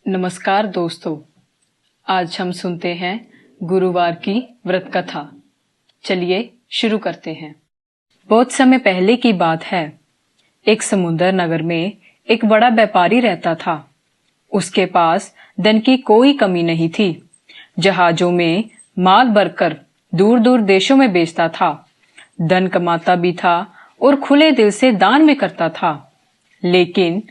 नमस्कार दोस्तों, आज हम सुनते हैं गुरुवार की व्रत कथा। चलिए शुरू करते हैं। बहुत समय पहले की बात है। एक समुद्र नगर में एक बड़ा व्यापारी रहता था। उसके पास धन की कोई कमी नहीं थी। जहाजों में माल भरकर दूर दूर देशों में बेचता था। धन कमाता भी था और खुले दिल से दान में करता था। लेकिन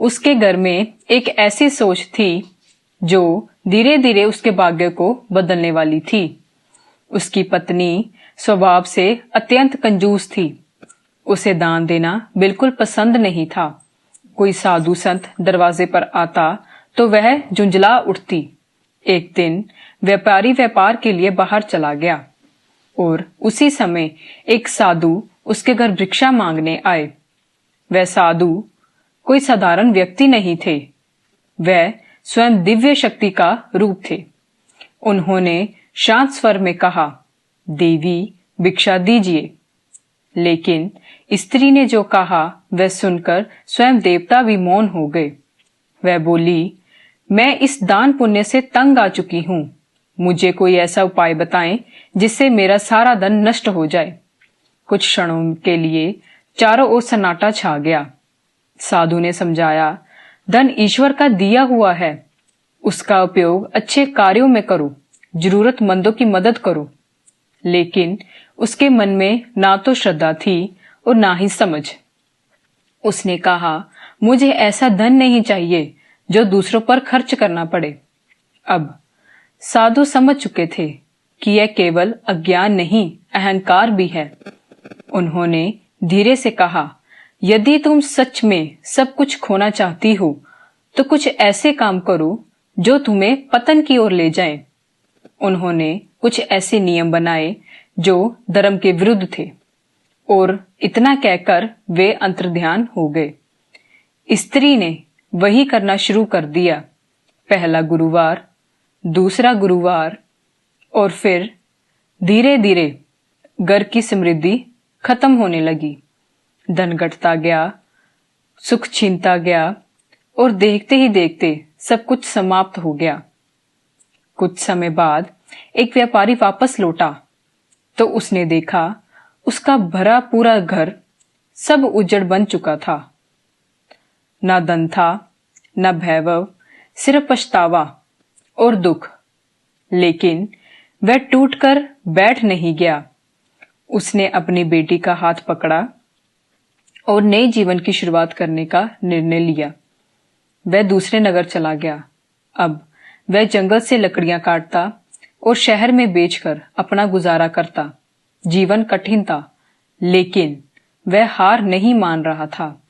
उसके घर में एक ऐसी सोच थी जो धीरे धीरे उसके भाग्य को बदलने वाली थी। उसकी पत्नी स्वभाव से अत्यंत कंजूस थी। उसे दान देना बिल्कुल पसंद नहीं था। कोई साधु संत दरवाजे पर आता तो वह झुंझला उठती। एक दिन व्यापारी व्यापार के लिए बाहर चला गया और उसी समय एक साधु उसके घर भिक्षा मांगने आए। वह साधु कोई साधारण व्यक्ति नहीं थे। वह स्वयं दिव्य शक्ति का रूप थे। उन्होंने शांत स्वर में कहा, देवी भिक्षा दीजिए। लेकिन स्त्री ने जो कहा वह सुनकर स्वयं देवता भी मौन हो गए। वह बोली, मैं इस दान पुण्य से तंग आ चुकी हूँ। मुझे कोई ऐसा उपाय बताएं जिससे मेरा सारा धन नष्ट हो जाए। कुछ क्षणों के लिए चारों ओर सन्नाटा छा गया। साधु ने समझाया, धन ईश्वर का दिया हुआ है। उसका उपयोग अच्छे कार्यों में करो, जरूरतमंदों की मदद करो। लेकिन उसके मन में ना तो श्रद्धा थी और ना ही समझ। उसने कहा, मुझे ऐसा धन नहीं चाहिए जो दूसरों पर खर्च करना पड़े। अब साधु समझ चुके थे कि यह केवल अज्ञान नहीं, अहंकार भी है। उन्होंने धीरे से कहा, यदि तुम सच में सब कुछ खोना चाहती हो तो कुछ ऐसे काम करो जो तुम्हें पतन की ओर ले जाएं। उन्होंने कुछ ऐसे नियम बनाए जो धर्म के विरुद्ध थे और इतना कहकर वे अंतर्ध्यान हो गए। स्त्री ने वही करना शुरू कर दिया। पहला गुरुवार, दूसरा गुरुवार, और फिर धीरे धीरे घर की समृद्धि खत्म होने लगी। धन घटता गया, सुख छीनता गया और देखते ही देखते सब कुछ समाप्त हो गया। कुछ समय बाद एक व्यापारी वापस लौटा तो उसने देखा उसका भरा पूरा घर सब उजड़ बन चुका था। ना धन था, ना वैभव, सिर्फ पछतावा और दुख। लेकिन वह टूटकर बैठ नहीं गया। उसने अपनी बेटी का हाथ पकड़ा और नए जीवन की शुरुआत करने का निर्णय लिया। वह दूसरे नगर चला गया। अब वह जंगल से लकड़ियां काटता और शहर में बेचकर अपना गुजारा करता। जीवन कठिन था, लेकिन वह हार नहीं मान रहा था।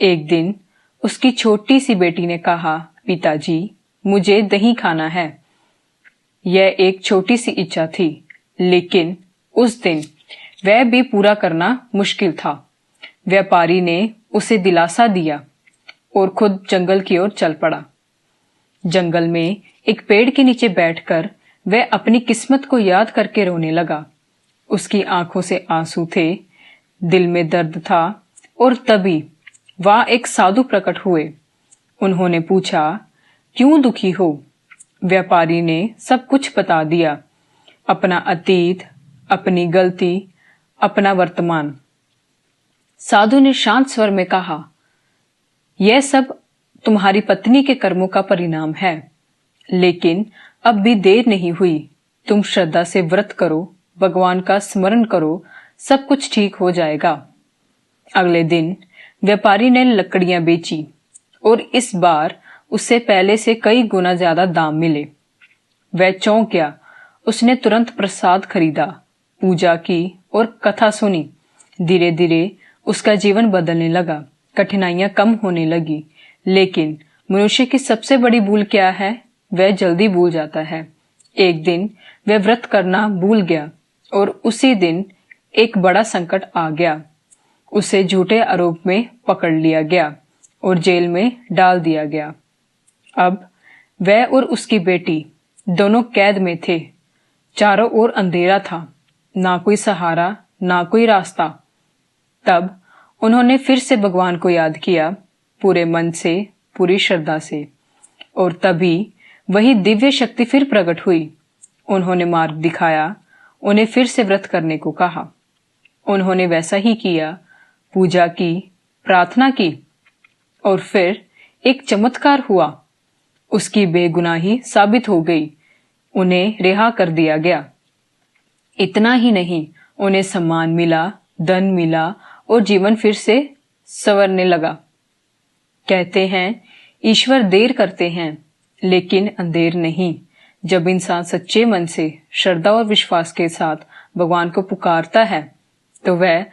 एक दिन उसकी छोटी सी बेटी ने कहा, पिताजी, मुझे दही खाना है। यह एक छोटी सी इच्छा थी, लेकिन उस दिन वह भी पूरा करना मुश्किल था। व्यापारी ने उसे दिलासा दिया और खुद जंगल की ओर चल पड़ा। जंगल में एक पेड़ के नीचे बैठकर वह अपनी किस्मत को याद करके रोने लगा। उसकी आंखों से आंसू थे, दिल में दर्द था और तभी वहां एक साधु प्रकट हुए। उन्होंने पूछा, क्यों दुखी हो? व्यापारी ने सब कुछ बता दिया, अपना अतीत, अपनी गलती, अपना वर्तमान। साधु ने शांत स्वर में कहा, यह सब तुम्हारी पत्नी के कर्मों का परिणाम है, लेकिन अब भी देर नहीं हुई। तुम श्रद्धा से व्रत करो, भगवान का स्मरण करो, सब कुछ ठीक हो जाएगा। अगले दिन व्यापारी ने लकड़ियां बेची और इस बार उससे पहले से कई गुना ज्यादा दाम मिले। वह चौंक गया। उसने तुरंत प्रसाद खरीदा, पूजा की और कथा सुनी। धीरे धीरे उसका जीवन बदलने लगा। कठिनाइयां कम होने लगी। लेकिन मनुष्य की सबसे बड़ी भूल क्या है? वह जल्दी भूल जाता है। एक दिन वह व्रत करना भूल गया और उसी दिन एक बड़ा संकट आ गया। उसे झूठे आरोप में पकड़ लिया गया और जेल में डाल दिया गया। अब वह और उसकी बेटी दोनों कैद में थे। चारों ओर अंधेरा था, ना कोई सहारा, ना कोई रास्ता। तब उन्होंने फिर से भगवान को याद किया, पूरे मन से, पूरी श्रद्धा से। और तभी वही दिव्य शक्ति फिर प्रकट हुई। उन्होंने मार्ग दिखाया, उन्हें फिर से व्रत करने को कहा। उन्होंने वैसा ही किया, पूजा की, प्रार्थना की और फिर एक चमत्कार हुआ। उसकी बेगुनाही साबित हो गई। उन्हें रिहा कर दिया गया। इतना ही नहीं, उन्हें सम्मान मिला, धन मिला और जीवन फिर से संवरने लगा। कहते हैं, ईश्वर देर करते हैं लेकिन अंधेर नहीं। जब इंसान सच्चे मन से, श्रद्धा और विश्वास के साथ भगवान को पुकारता है तो वह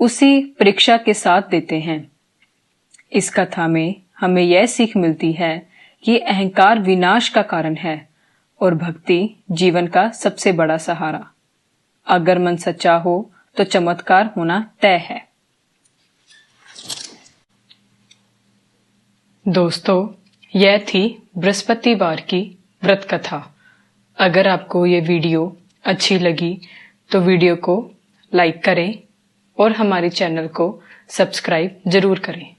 उसी परीक्षा के साथ देते हैं। इस कथा में हमें यह सीख मिलती है कि अहंकार विनाश का कारण है और भक्ति जीवन का सबसे बड़ा सहारा। अगर मन सच्चा हो तो चमत्कार होना तय है। दोस्तों, यह थी बृहस्पतिवार की व्रत कथा। अगर आपको ये वीडियो अच्छी लगी तो वीडियो को लाइक करें और हमारे चैनल को सब्सक्राइब जरूर करें।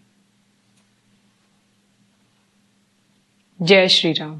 जय श्री राम।